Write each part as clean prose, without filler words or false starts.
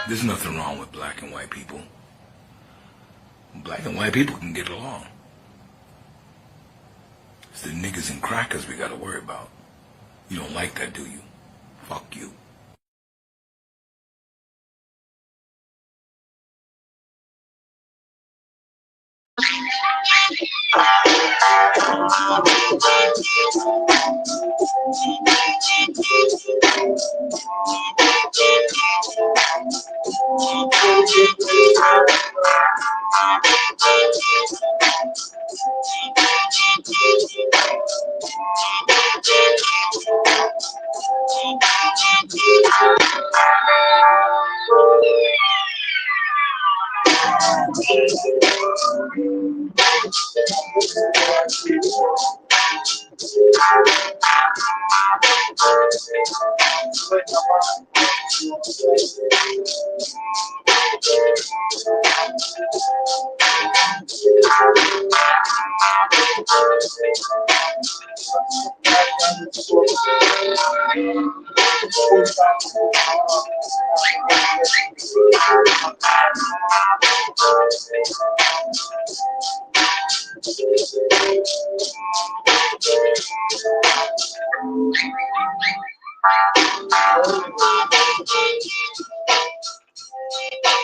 There's nothing wrong with black and white people. Black and white people can get along. It's the niggas and crackers we gotta worry about. You don't like that, do you? Fuck you.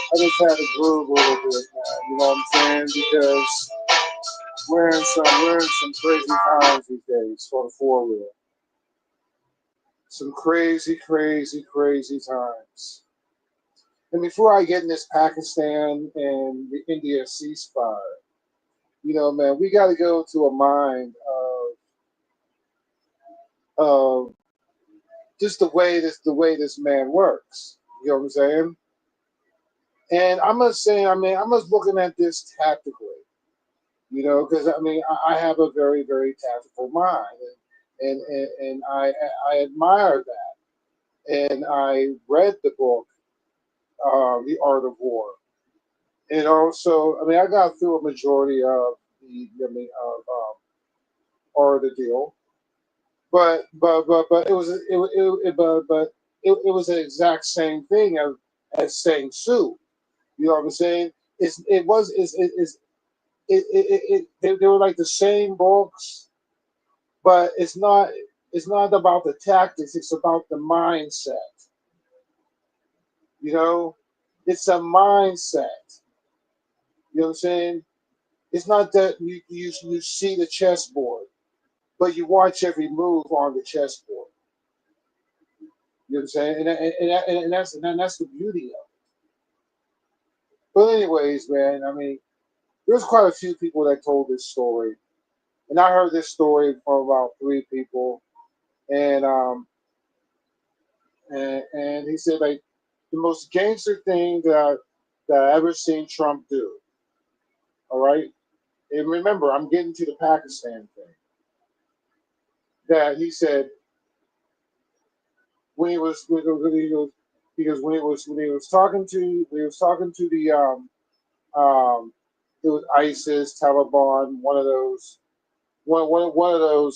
I just had to groove a little bit, man. You know what I'm saying? Because we're in some crazy times these days for the 4-wheel. Some crazy, crazy, crazy times. And before I get in this Pakistan and the India ceasefire, you know, man, we got to go to a mind of just the way this man works. You know what I'm saying? And I must say, I'm just looking at this tactically. You know, because I have a very, very tactical mind, and I admire that. And I read the book, The Art of War, and also, I got through a majority of Art of the Deal, but it was the exact same thing as saying Sue. You know what I'm saying? They were like the same books, but it's not about the tactics, it's about the mindset. You know, it's a mindset. You know what I'm saying? It's not that you see the chessboard, but you watch every move on the chessboard. You know what I'm saying? And that's the beauty of it. But anyways, man, there's quite a few people that told this story, and I heard this story from about 3 people, and and he said, like, the most gangster thing that I ever seen Trump do. All right, and remember, I'm getting to the Pakistan thing. That he said when he was because when he was talking to the it was ISIS, Taliban, one of those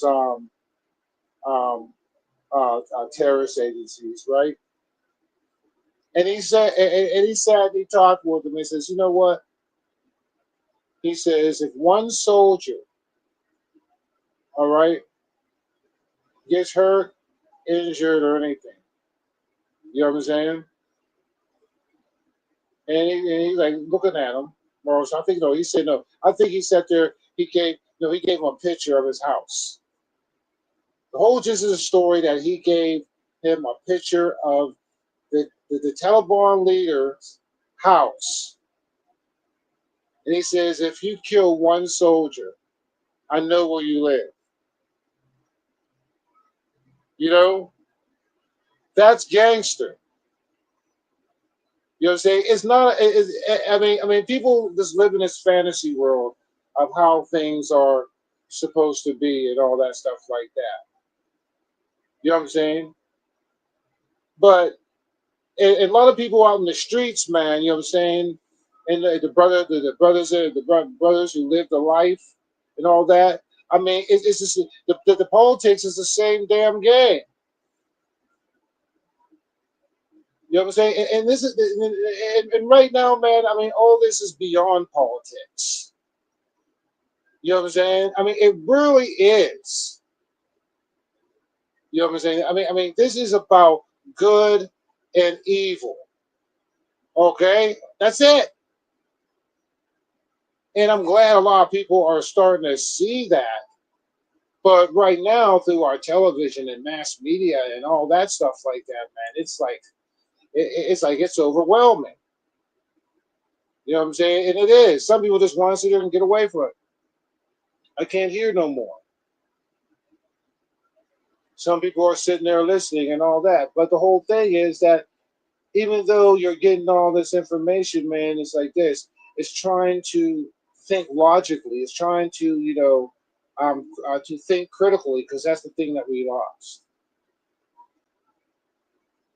um, terrorist agencies, right? And he talked with them. He says, you know what? He says, if one soldier, all right, gets hurt, injured, or anything, you know what I'm saying? And he's like looking at him. Or I think no, he said no. I think he sat there. He gave him a picture of his house. The whole gist of the story that he gave him a picture of the Taliban leader's house, and he says, if you kill one soldier, I know where you live. You know, that's gangster. You know what I'm saying? It's not. People just live in this fantasy world of how things are supposed to be and all that stuff like that. You know what I'm saying? But and a lot of people out in the streets, man. You know what I'm saying? And the brothers who live the life and all that. It's just the politics is the same damn game. You know what I'm saying? And this is and right now, man. I mean, all this is beyond politics. You know what I'm saying? I mean, it really is. You know what I'm saying? I mean, this is about good and evil. Okay, that's it. And I'm glad a lot of people are starting to see that. But right now, through our television and mass media and all that stuff like that, man, it's like it's like it's overwhelming. You know what I'm saying? And it is. Some people just want to sit there and get away from it. I can't hear no more. Some people are sitting there listening and all that. But the whole thing is that even though you're getting all this information, man, it's like this. It's trying to think logically. It's trying to, to think critically because that's the thing that we lost.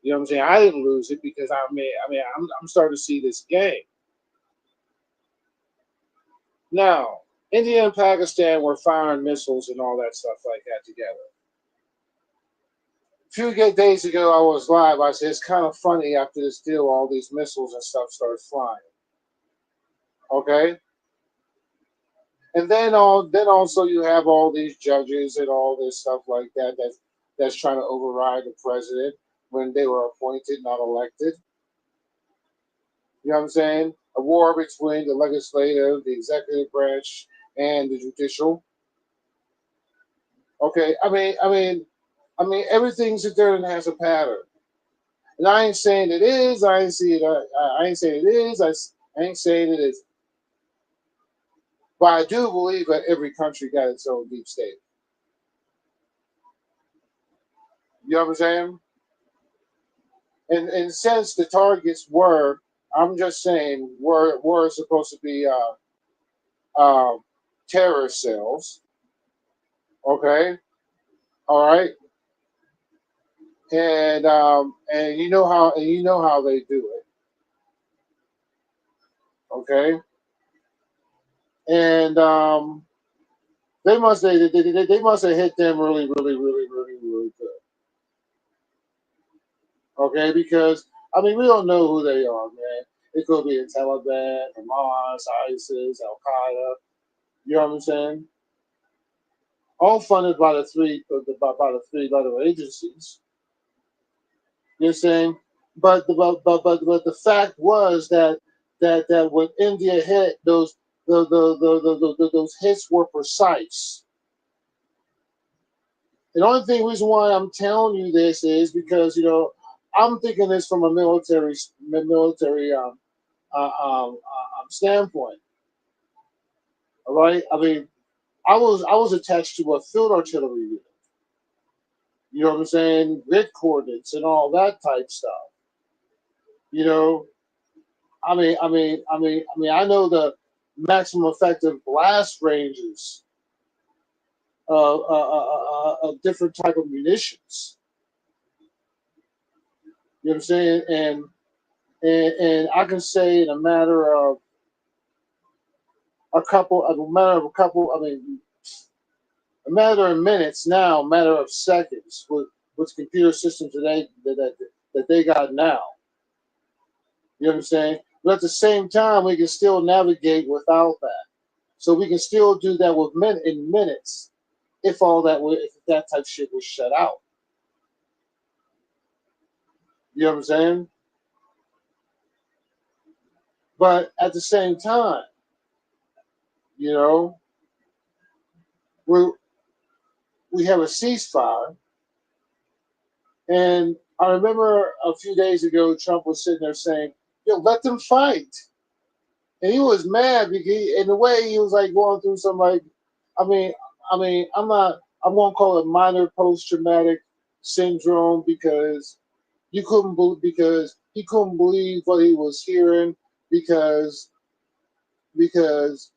You know what I'm saying? I didn't lose it because I'm starting to see this game now. India and Pakistan were firing missiles and all that stuff like that together. A few days ago, I was live. I said it's kind of funny after this deal, all these missiles and stuff started flying. Okay, and then also you have all these judges and all this stuff like that that's trying to override the president when they were appointed, not elected. You know what I'm saying? A war between the legislative, the executive branch, and the judicial. Okay, everything's there and has a pattern. And I ain't saying it is. I ain't see it. I ain't saying it is. I ain't saying it is. But I do believe that every country got its own deep state. You know what I'm saying? And since the targets were, I'm just saying, were supposed to be uh, terrorist cells. Okay, all right, and you know how they do it. Okay, and they must have hit them really, really, really, really, really good. Okay, because I mean we don't know who they are, man. It could be a Taliban, Hamas, ISIS, Al Qaeda. You know what I'm saying? All funded by the three letter agencies. You're saying, but the fact was that when India hit those hits were precise. The only reason why I'm telling you this is because I'm thinking this from a military standpoint. All right, I mean I was attached to a field artillery unit. You know what I'm saying? Grid coordinates and all that type stuff. You know, I know the maximum effective blast ranges of different type of munitions. You know what I'm saying? And I can say in a matter of a matter of minutes now, a matter of seconds with computer systems that they got now. You know what I'm saying? But at the same time, we can still navigate without that. So we can still do that in minutes if that type of shit was shut out. You know what I'm saying? But at the same time, you know, we we have a ceasefire, and I remember a few days ago, Trump was sitting there saying, "Yo, let them fight," and he was mad because, in a way, he was like going through some like, I mean, I'm not, I won't call it minor post-traumatic syndrome because he couldn't believe what he was hearing because because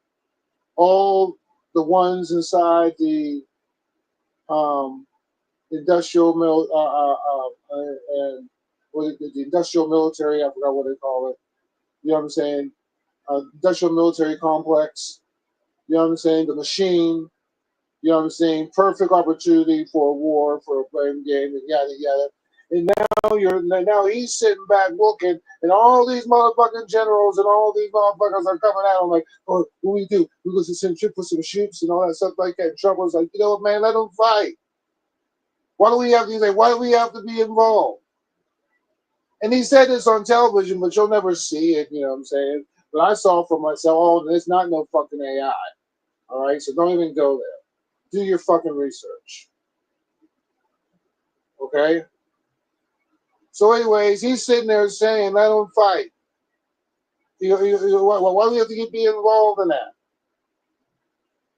all the ones inside the um, industrial mil and the industrial military, I forgot what they call it. You know what I'm saying? Industrial military complex. You know what I'm saying? The machine. You know what I'm saying? Perfect opportunity for a war, for a blame game, and yada yada. And now he's sitting back looking, and all these motherfucking generals and all these motherfuckers are coming at him like, oh, what we do? We go to some shit, put some shoots and all that stuff like that. And Trump like, you know what, man, let them fight. Why do we have to? Why do we have to be involved? And he said this on television, but you'll never see it. You know what I'm saying? But I saw for myself. Oh, there's not no fucking AI. All right, so don't even go there. Do your fucking research. Okay. So, anyways, he's sitting there saying, "Let them fight." Why do we have to be involved in that?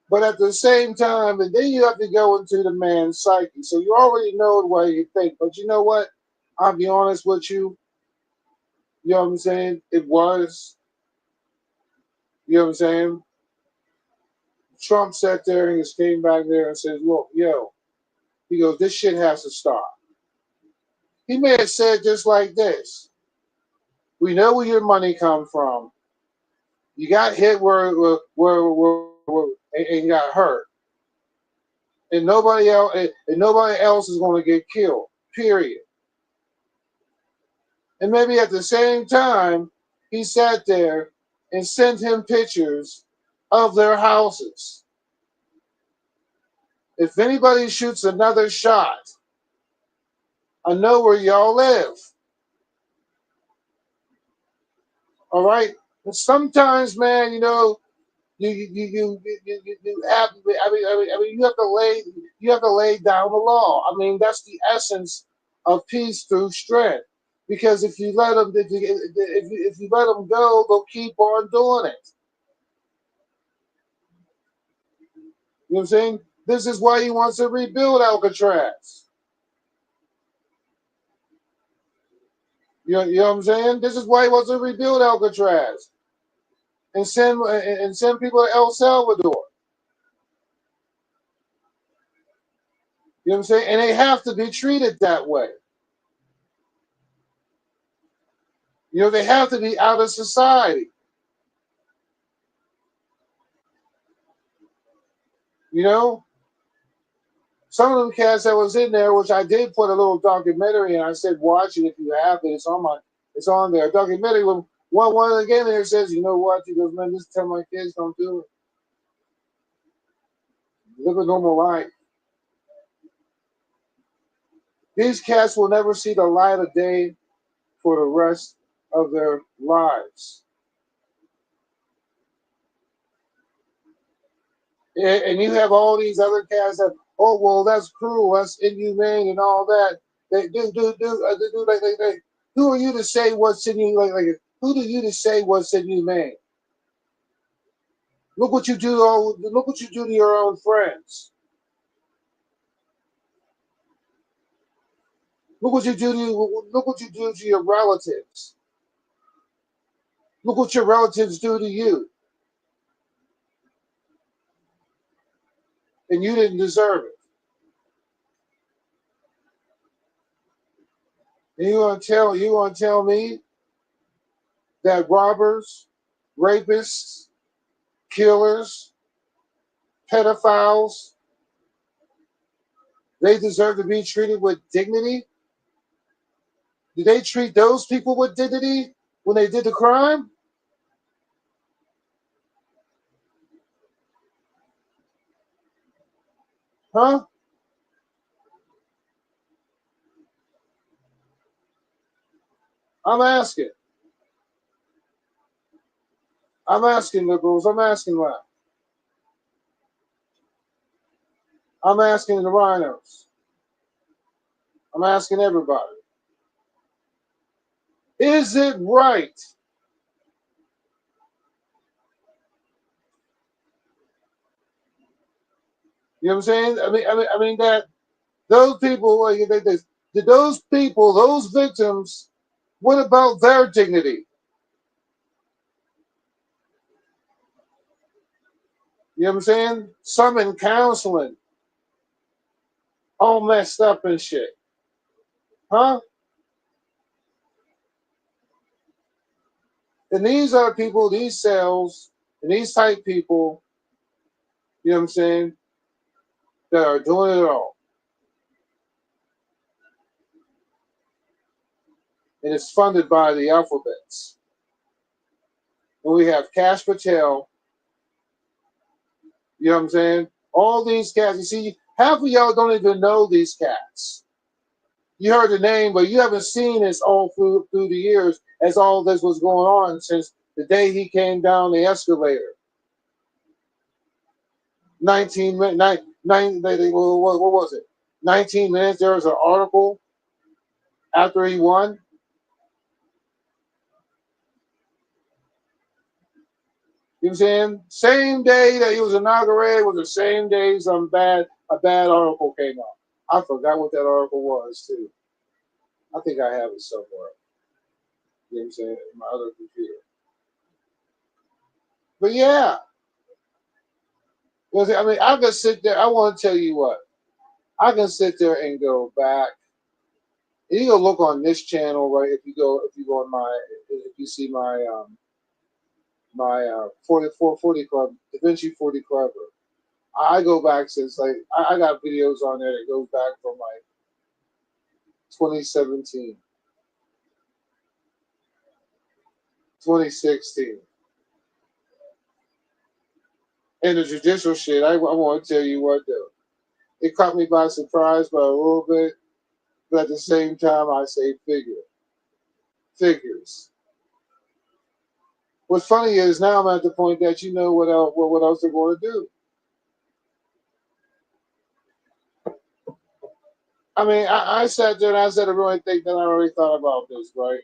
But at the same time, and then you have to go into the man's psyche. So you already know the way you think. But you know what? I'll be honest with you. You know what I'm saying? It was. You know what I'm saying? Trump sat there and just came back there and says, look, yo, he goes, this shit has to stop. He may have said just like this. We know where your money come from. You got hit where and got hurt. And nobody else is going to get killed. Period. And maybe at the same time, he sat there and sent him pictures of their houses. If anybody shoots another shot, I know where y'all live. All right. And sometimes, man, you have. You have to lay down the law. I mean, that's the essence of peace through strength. Because if you let them, if you let them go, they'll keep on doing it. You know what I'm saying? This is why he wants to rebuild Alcatraz. You know what I'm saying? This is why he wants to rebuild Alcatraz and send people to El Salvador. You know what I'm saying? And they have to be treated that way. You know, they have to be out of society. You know, some of them cats that was in there, which I did put a little documentary, and I said, watch it if you have it. It's on there. A documentary. One again there says, you know what? He goes, man, just tell my kids don't do it. Live a normal life. These cats will never see the light of day for the rest of their lives. And you have all these other cats that, oh well, that's cruel, that's inhumane, and all that. They like, who are you to say what's inhumane? Who do you to say what's inhumane? Look what you do. Look what you do to your own friends. Look what you do to your relatives. Look what your relatives do to you, and you didn't deserve it. And you gonna tell me that robbers, rapists, killers, pedophiles, they deserve to be treated with dignity? Did they treat those people with dignity when they did the crime? Huh? I'm asking. I'm asking liberals. I'm asking left. I'm asking the rhinos. I'm asking everybody. Is it right? You know what I'm saying? I mean that those people, did those people, those victims, what about their dignity? You know what I'm saying? Some in counseling, all messed up and shit. Huh? And these are people, these cells, and these type people, you know what I'm saying, that are doing it all. and it's funded by the alphabets. And we have Cash Patel, you know what I'm saying? All these cats, you see, half of y'all don't even know these cats. You heard the name, but you haven't seen this all through the years as all this was going on since the day he came down the escalator. 19 minutes, what was it? 19 minutes, there was an article after he won. You know what I'm saying? Same day that he was inaugurated was the same day a bad article came out. I forgot what that article was too. I think I have it somewhere. You know what I'm saying? In my other computer. But yeah. I mean, I can sit there. I want to tell you what. I can sit there and go back. And you go look on this channel, right? If you go on if you see my 40 Club, Da Vinci 40 Club. I go back since like I got videos on there that goes back from like 2017, 2016. And the judicial shit, I want to tell you what though. It caught me by surprise by a little bit, but at the same time I say figures. What's funny is now I'm at the point that you know what else they're going to do. I mean, I sat there and I said I really think that I already thought about this, right?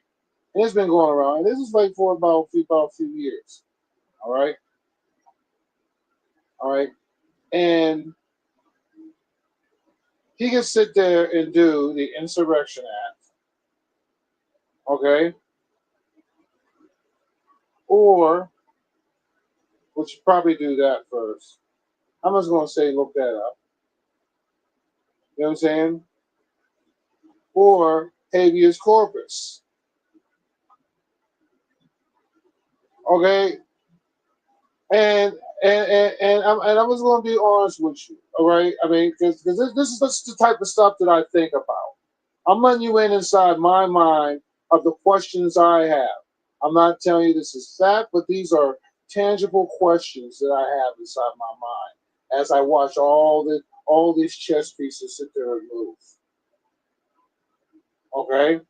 And it's been going around. And this is like for about a few years. All right. All right. And he can sit there and do the Insurrection Act, okay? Or, we should probably do that first. I'm just going to say look that up. You know what I'm saying? Or habeas corpus, okay? And I was going to be honest with you, all right? I mean, because this is the type of stuff that I think about. I'm letting you in inside my mind of the questions I have. I'm not telling you this is fact, but these are tangible questions that I have inside my mind as I watch all these chess pieces sit there and move. Okay,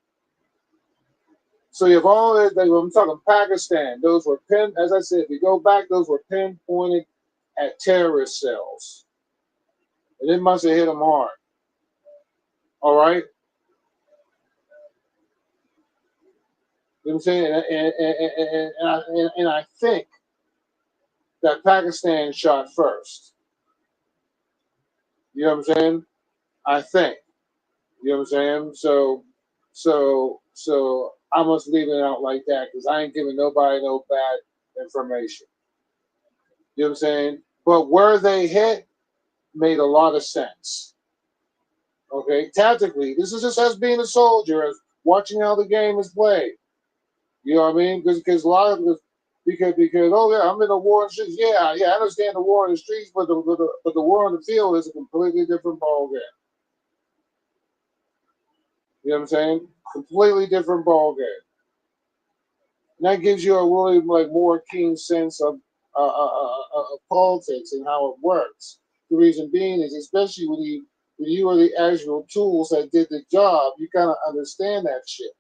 so you have all that. I'm talking Pakistan. Those were as I said, if you go back, those were pinpointed at terrorist cells, and it must have hit them hard. All right, you know what I'm saying, and I think that Pakistan shot first. You know what I'm saying? I think. You know what I'm saying? So I must leave it out like that because I ain't giving nobody no bad information. You know what I'm saying? But where they hit made a lot of sense. Okay, tactically, this is just as being a soldier, as watching how the game is played. You know what I mean? Because a lot of because oh yeah, I'm in a war in the streets. Yeah, I understand the war in the streets, but the war on the field is a completely different ballgame. You know what I'm saying? Completely different ball game. And that gives you a really like more keen sense of politics and how it works. The reason being is, especially when you are the actual tools that did the job, you kind of understand that shit.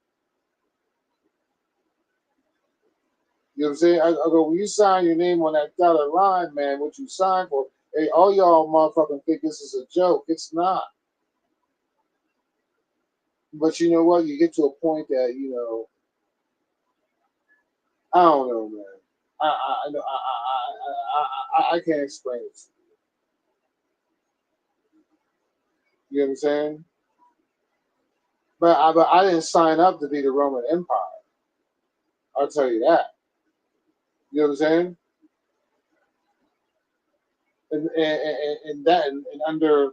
You know what I'm saying? I go, when you sign your name on that dotted line, man, what you signed for, hey, all y'all motherfucking think this is a joke. It's not. But you know what? You get to a point that, you know, I don't know, man. I can't explain it. You know what I'm saying? But I didn't sign up to be the Roman Empire. I'll tell you that. You know what I'm saying? And under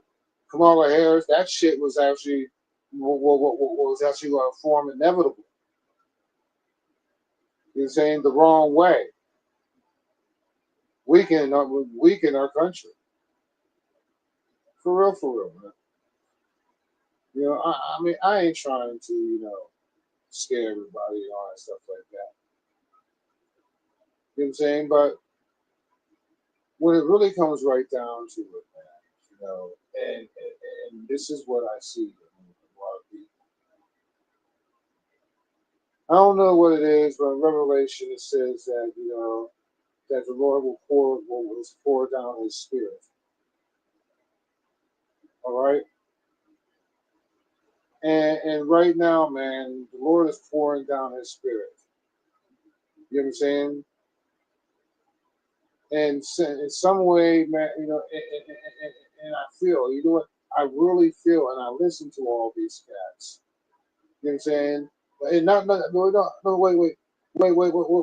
Kamala Harris, that shit was actually was actually going to form inevitable. You know what I'm saying? The wrong way. Weaken our country. For real, man. You know, I mean, I ain't trying to, you know. scare everybody and all that stuff like that. You know what I'm saying? But when it really comes right down to it, man, you know, and this is what I see in a lot of people. I don't know what it is, but in Revelation it says that, you know, that the Lord will pour down his spirit. All right? And right now, man, the Lord is pouring down his spirit. You know what I'm saying? And in some way, man, you know, and I feel, you know what? I really feel, and I listen to all these cats. You know what I'm saying? And no,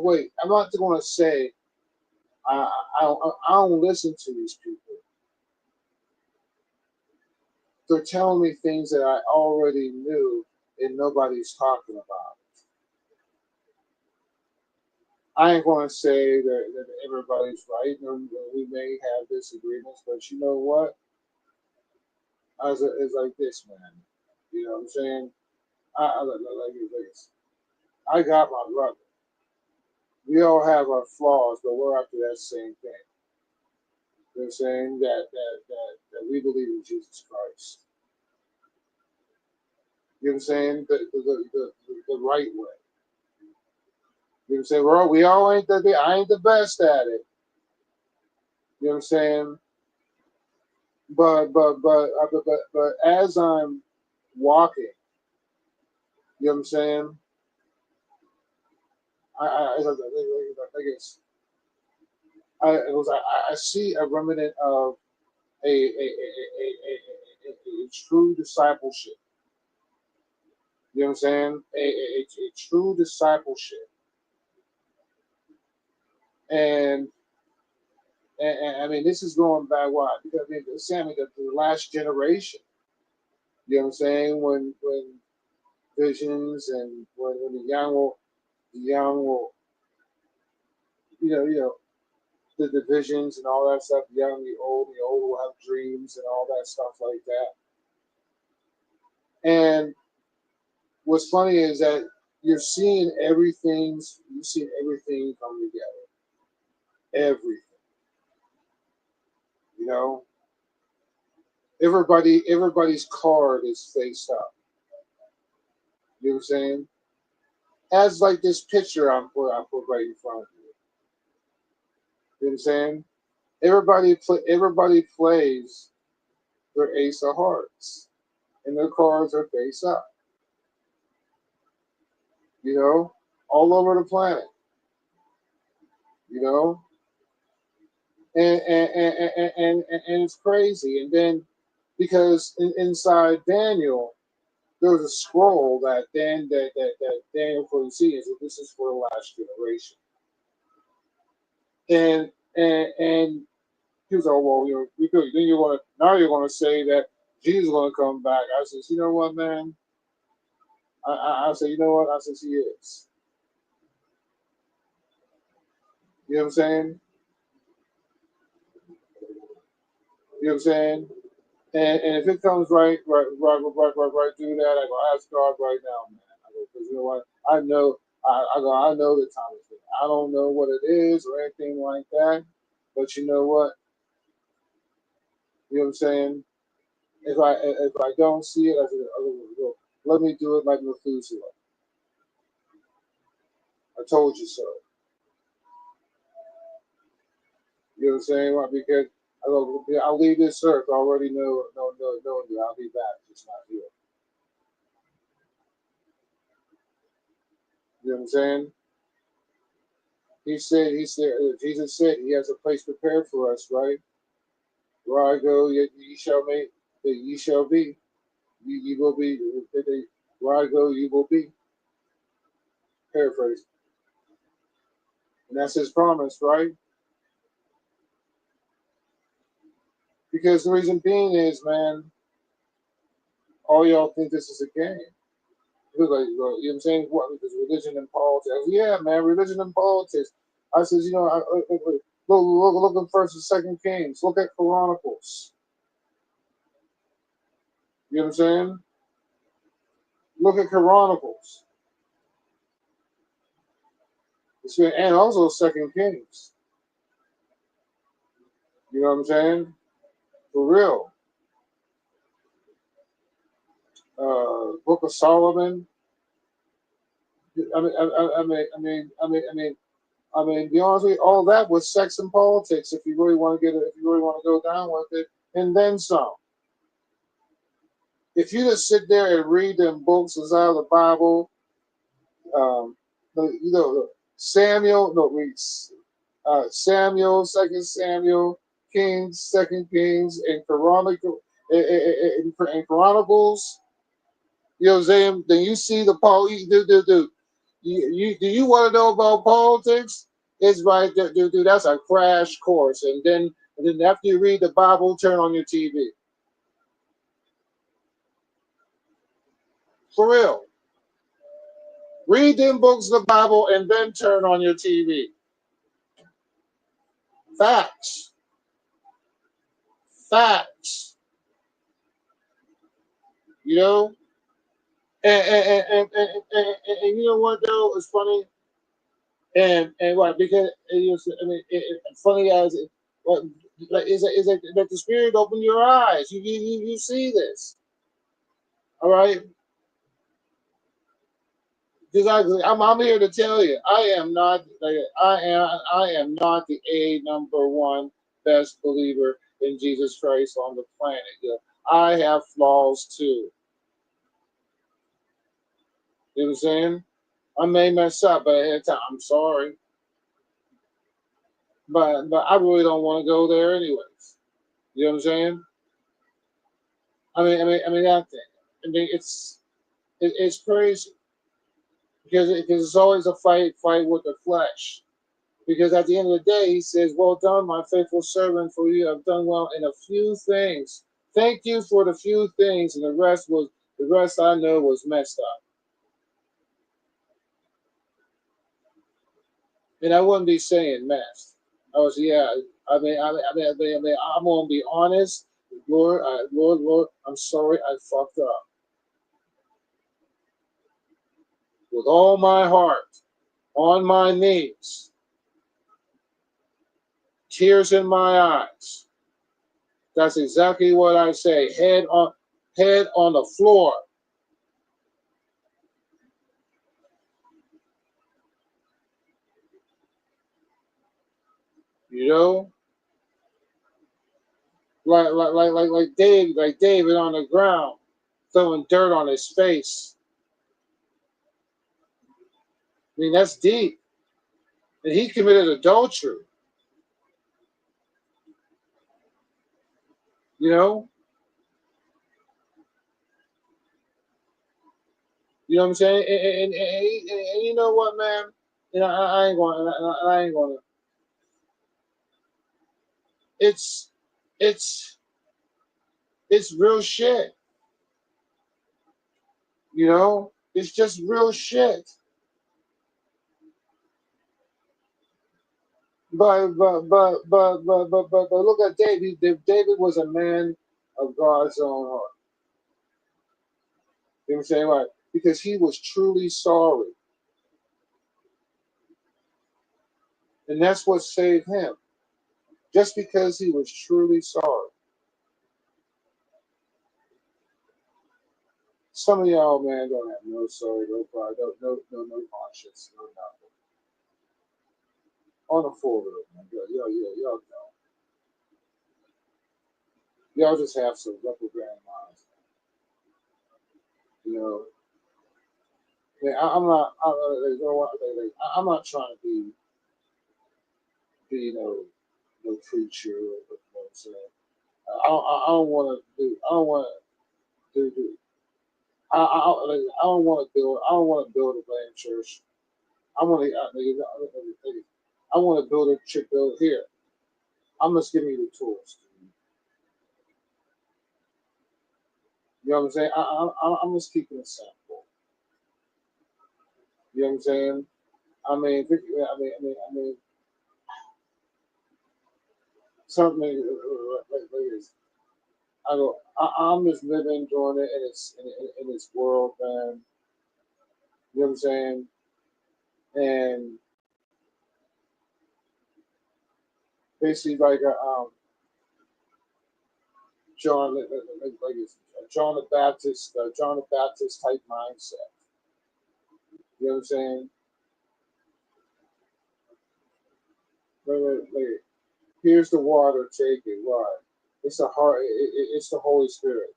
wait. I'm not going to say I don't listen to these people. They're telling me things that I already knew and nobody's talking about. I ain't going to say that everybody's right, and we may have disagreements, but you know what? It's like this, man. You know what I'm saying? Like this. I got my brother. We all have our flaws, but we're after that same thing. You know what I'm saying? That we believe in Jesus Christ. You know what I'm saying? The right way. You know what I'm saying? We all ain't I ain't the best at it. You know what I'm saying? But as I'm walking, you know what I'm saying? I guess I see a remnant of a true discipleship. You know what I'm saying? A true discipleship, and, and I mean this is going back why because I mean Sammy the last generation. You know what I'm saying? When visions and when the young will you know the divisions and all that stuff. The young, the old will have dreams and all that stuff like that. And what's funny is that you're seeing everything come together. Everything, you know. Everybody's card is faced up. You know what I'm saying? As like this picture I put right in front of you. You know what I'm saying? Everybody plays their ace of hearts, and their cards are face up. You know, all over the planet. You know, and it's crazy. And then because inside Daniel, there was a scroll that Daniel couldn't see, and so this is for the last generation. And he was like, oh, well, you know, because then you're gonna say that Jesus is gonna come back. I says, you know what, man? I said, you know what? I says he is. You know what I'm saying? You know what I'm saying? And if it comes right through that, I go ask God right now, man. I go because you know what? I know the time is there. I don't know what it is or anything like that, but you know what? You know what I'm saying? If I don't see it, I said, go. Let me do it like Methuselah. I told you so. You know what I'm saying? Well, because I go, yeah, I'll leave this earth. I already know, no, I'll be back. It's not here. You know what I'm saying? Jesus said he has a place prepared for us, right? Where I go, ye shall make, ye shall be. Ye will be. Where I go, you will be. Paraphrase. And that's his promise, right? Because the reason being is, man, all y'all think this is a game. Like, you know what I'm saying? What, because religion and politics. Yeah, man, religion and politics. I says, you know, look at First and Second Kings. Look at Chronicles. You know what I'm saying? Look at Chronicles. And also Second Kings. You know what I'm saying? For real. Book of Solomon. Be honest with you, all that was sex and politics. If you really want to if you really want to go down with it, and then some. If you just sit there and read them books inside of the Bible, Samuel, no, read Samuel, Second Samuel, Kings, Second Kings, and and Chronicles. You know what I'm saying? Then you see the Paul. Do you want to know about politics? It's right there, dude. That's a crash course. And then after you read the Bible, turn on your TV. For real. Read them books of the Bible and then turn on your TV. Facts. Facts. You know? And you know what though? It's funny. And what? Because funny as it, what, like, is it that the Spirit open your eyes? You see this. All right? Because I'm here to tell you, I am not the number one best believer in Jesus Christ on the planet. You know, I have flaws too. You know what I'm saying? I may mess up, but at the time, I'm sorry. But I really don't want to go there anyways. You know what I'm saying? That thing. It's crazy because it's always a fight with the flesh. Because at the end of the day, he says, "Well done, my faithful servant, for you have done well in a few things. Thank you for the few things, and the rest I know was messed up." And I wouldn't be saying messed. I was, yeah. I'm gonna be honest, Lord. I'm sorry, I fucked up with all my heart, on my knees, tears in my eyes. That's exactly what I say. Head on the floor. You know, like David on the ground, throwing dirt on his face. That's deep. And he committed adultery. You know, you know what I'm saying? And you know what, man? I ain't going. I ain't going to. It's it's it's real shit. You know, it's just real shit. But look at David. David was a man of God's own heart. You know what I'm saying? Right? Because he was truly sorry, and that's what saved him. Just because he was truly sorry. Some of y'all, man, don't have no sorry, no pride, no conscience, no nothing. On the forward, man. Y'all know. Y'all just have some reprobate minds. You know, I'm not. I'm not trying to be no preacher. You know what I'm saying? I don't want to do. I don't want to do. I don't want to build. I don't want to build a damn church. I want to. I want to build a church build here. I'm just giving you the tools. You know what I'm saying? I'm just keeping it simple. You know what I'm saying? Something like this. I'm just living, enjoying it in its world, man. You know what I'm saying? And basically like a John, like a John the Baptist type mindset. You know what I'm saying? Like, here's the water, take it. Why? It's the heart. It's the Holy Spirit.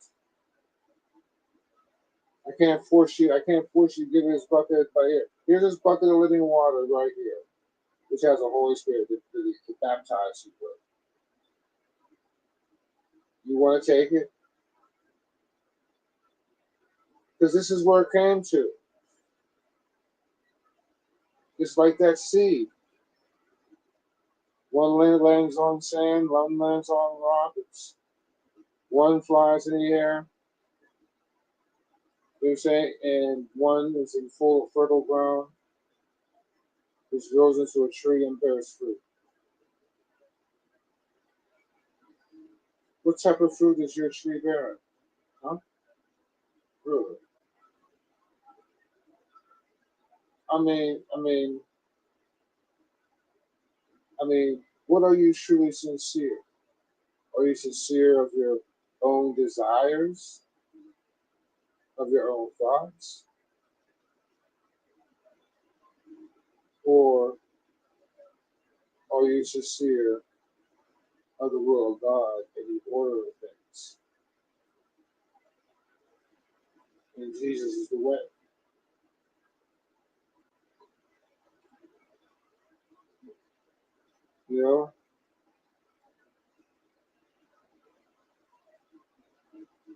I can't force you. I can't force you to give me this bucket right here. Here's this bucket of living water right here, which has a Holy Spirit to baptize you with. You want to take it? Because this is where it came to. It's like that seed. One lands on sand, one lands on rocks, one flies in the air, you know what I'm saying? And one is in full fertile ground, which grows into a tree and bears fruit. What type of fruit is your tree bearing? Huh? Really? I mean, what are you truly sincere? Are you sincere of your own desires, of your own thoughts? Or are you sincere of the will of God and the order of things? And Jesus is the way. You know?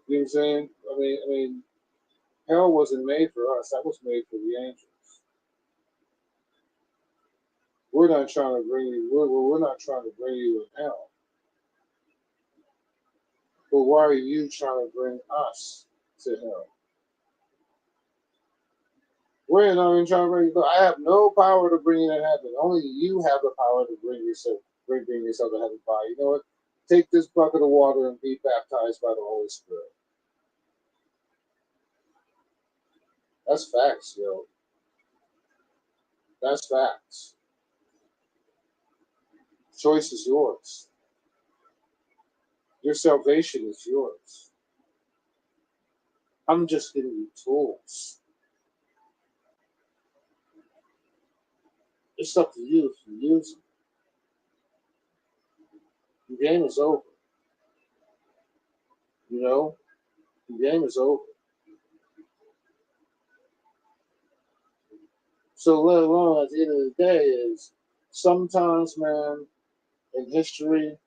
You know what I'm saying? I mean, hell wasn't made for us. That was made for the angels. We're not trying to bring you. We're not trying to bring you in hell. But why are you trying to bring us to hell? We're not even trying to bring you. I have no power to bring you to heaven. Only you have the power to bring yourself to heaven. By you know what? Take this bucket of water and be baptized by the Holy Spirit. That's facts, yo. That's facts. Choice is yours. Your salvation is yours. I'm just giving you tools. It's up to you if you use them. The game is over. You know, the game is over. So let alone at the end of the day is sometimes, man, in history,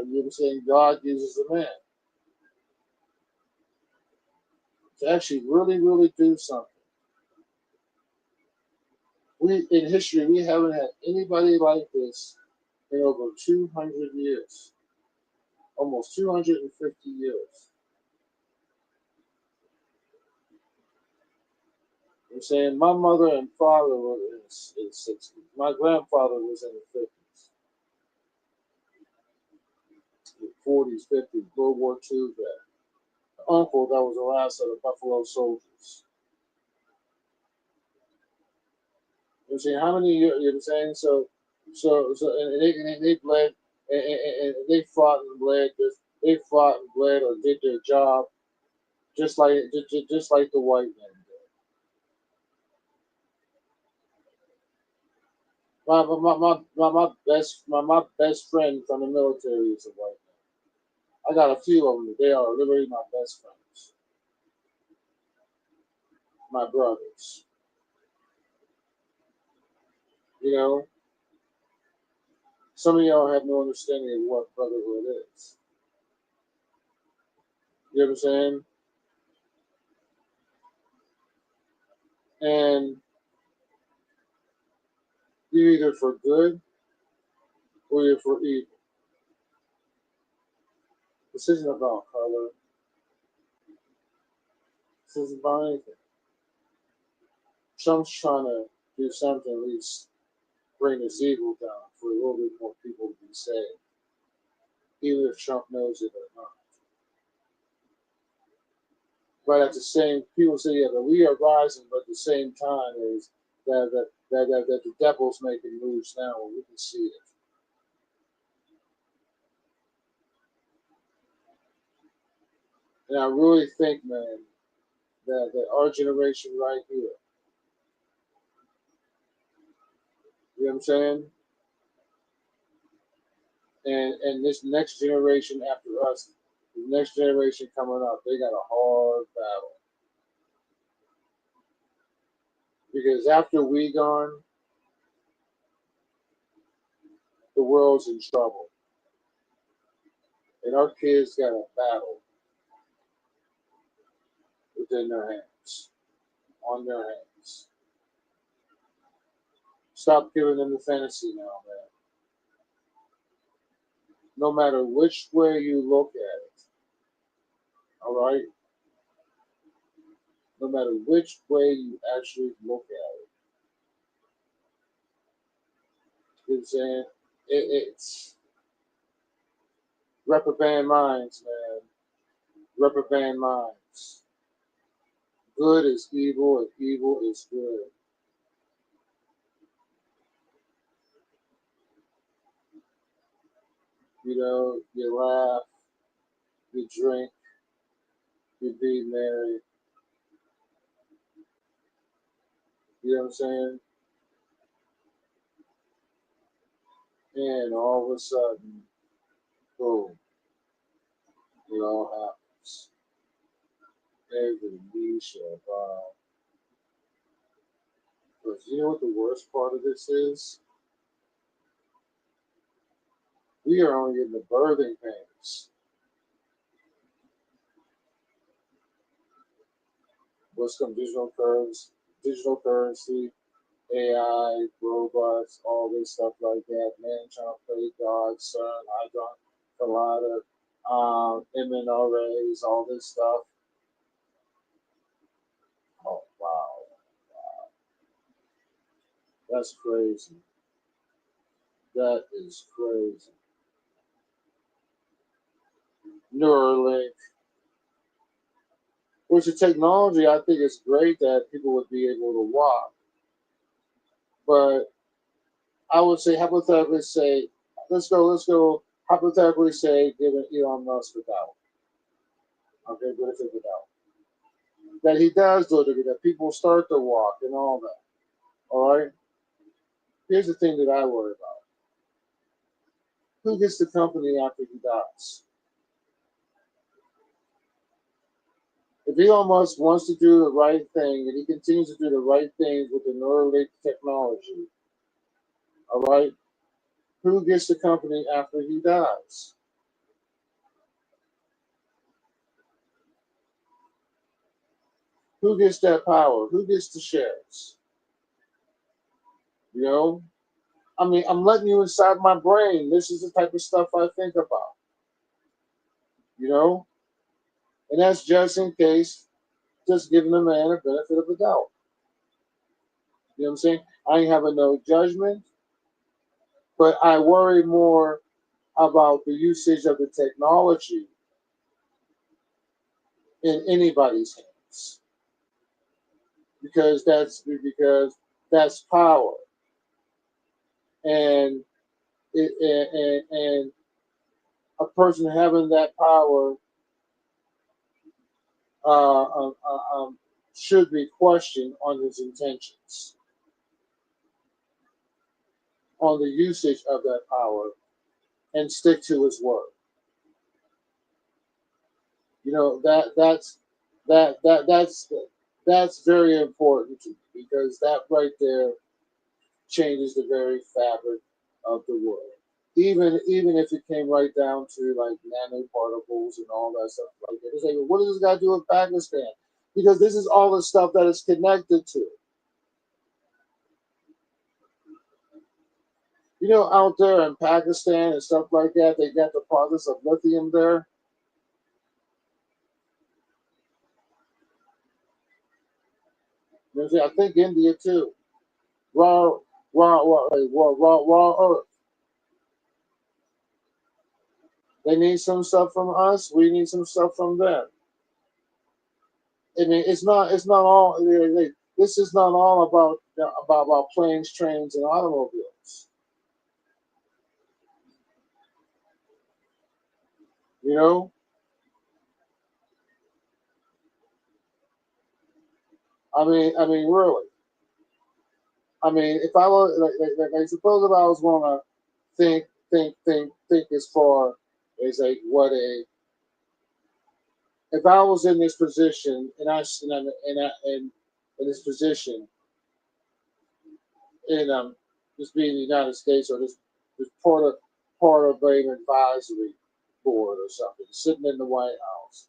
you know, saying God uses a man to actually really, really do something. We in history we haven't had anybody like this in over 200 years, almost 250 years. I'm saying my mother and father were in the 60s. My grandfather was in the 50s, the 40s, 50s, World War II vet. Uncle that was the last of the Buffalo Soldiers. You know, saying how many years? You know what I'm saying? And they bled and they fought and bled. They fought and bled or did their job just like the white men did. My best friend from the military is a white man. I got a few of them. They are literally my best friends, my brothers. You know, some of y'all have no understanding of what brotherhood is. You know what I'm saying? And you're either for good or you're for evil. This isn't about color. This isn't about anything. Trump's trying to do something, at least bring his evil down for a little bit more people to be saved, even if Trump knows it or not. But at the same, people say, yeah, but we are rising, but at the same time is that the devil's making moves now, and we can see it. And I really think, man, that our generation right here, you know what I'm saying? And this next generation after us, the next generation coming up, they got a hard battle. Because after we gone, the world's in trouble. And our kids got a battle within their hands, on their hands. Stop giving them the fantasy now, man. No matter which way you look at it, all right? No matter which way you actually look at it, you know what I'm saying? It's reprobate minds, man. Reprobate minds. Good is evil and evil is good. You know, you laugh, you drink, you be merry. You know what I'm saying? And all of a sudden, boom, it all happens. Every knee shall bow. But you know what the worst part of this is? We are only in the birthing pains. What's come digital currency, AI, robots, all this stuff like that. Man trying to play God, Son, Hydron, Collider, MNRAs, all this stuff. Oh, wow. That's crazy. That is crazy. Neuralink, which the technology, I think it's great that people would be able to walk. But I would say, hypothetically say, let's go, hypothetically say, giving Elon Musk a doubt. Okay, but if it's a doubt. That he does do it, that people start to walk and all that. All right? Here's the thing that I worry about. Who gets the company after he dies? If Elon Musk wants to do the right thing and he continues to do the right things with the Neuralink technology, all right, who gets the company after he dies? Who gets that power? Who gets the shares? You know? I mean, I'm letting you inside my brain. This is the type of stuff I think about. You know? And that's just in case, just giving the man a benefit of the doubt. You know what I'm saying? I ain't having no judgment, but I worry more about the usage of the technology in anybody's hands. Because that's power. And and a person having that power uh, um, uh, um, should be questioned on his intentions, on the usage of that power, and stick to his word. You know that's very important to me because that right there changes the very fabric of the world. Even if it came right down to like nanoparticles and all that stuff like that. It's like, what does this got to do with Pakistan? Because this is all the stuff that is connected to. You know, out there in Pakistan and stuff like that, they got the process of lithium there. You know what I'm saying? I think India too. Raw, raw earth. They need some stuff from us. We need some stuff from them. I mean, it's not all. This is not all about about planes, trains, and automobiles. You know, Really. I mean, if I was suppose if I was going to think as far as like what a if I was in this position in this position in just being the United States or this part of an advisory board or something, sitting in the White House,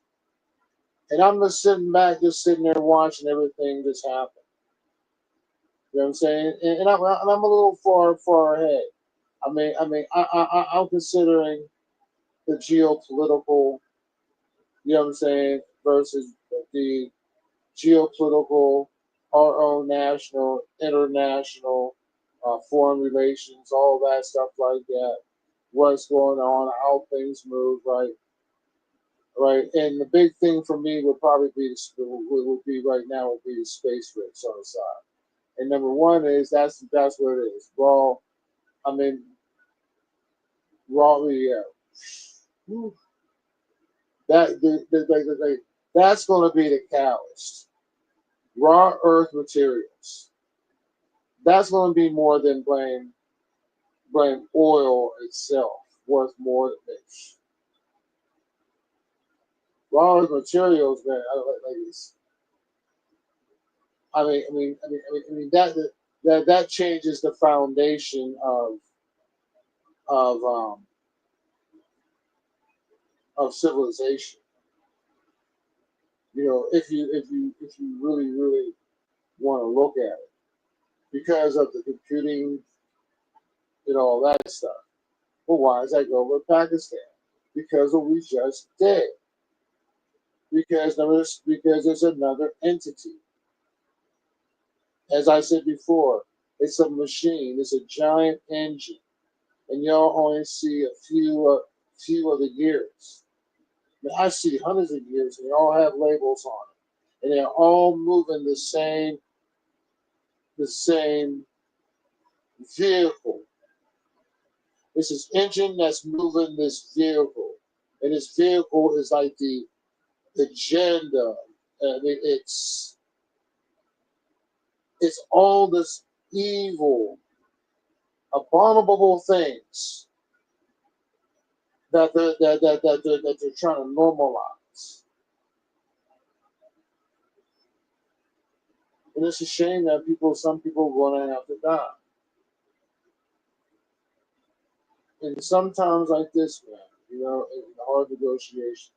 and I'm just sitting back, just sitting there watching everything just happen. You know what I'm saying? And I'm a little far ahead. I'm considering the geopolitical, you know what I'm saying, versus the geopolitical, our own national, international, foreign relations, all that stuff like that. What's going on, how things move, right? Right. And the big thing for me would probably be would be right now would be the space race on the side. And number one is that's what it is. Raw. I mean, raw. Yeah. Whew. That's going to be the catalyst. Raw earth materials. That's going to be more than blame oil itself worth more than this. Raw earth materials, man. That changes the foundation of um, of civilization. You know, if you really want to look at it, because of the computing and all that stuff. Well, why does that go with Pakistan? Because of what we just did. Because there's another entity. As I said before, it's a machine. It's a giant engine, and y'all only see a few of the gears. I see hundreds of gears, and they all have labels on it, and they're all moving the same vehicle. It's this engine that's moving this vehicle, and this vehicle is like the agenda. It's all this evil, abominable things that they're trying to normalize. And it's a shame that some people are going to have to die. And sometimes like this, man, you know, in hard negotiations.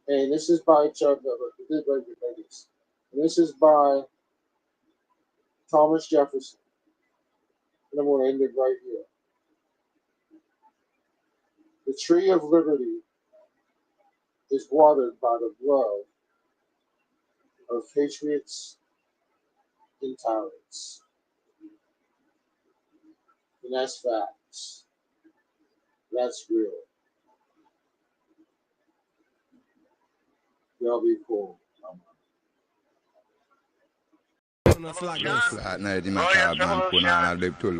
And this is by Chuck. And this is by Thomas Jefferson. And I'm going to end it right here. The tree of liberty is watered by the blood of patriots and tyrants. And that's facts. That's real. Y'all be cool. Flat na di makaban po na nalip tulwa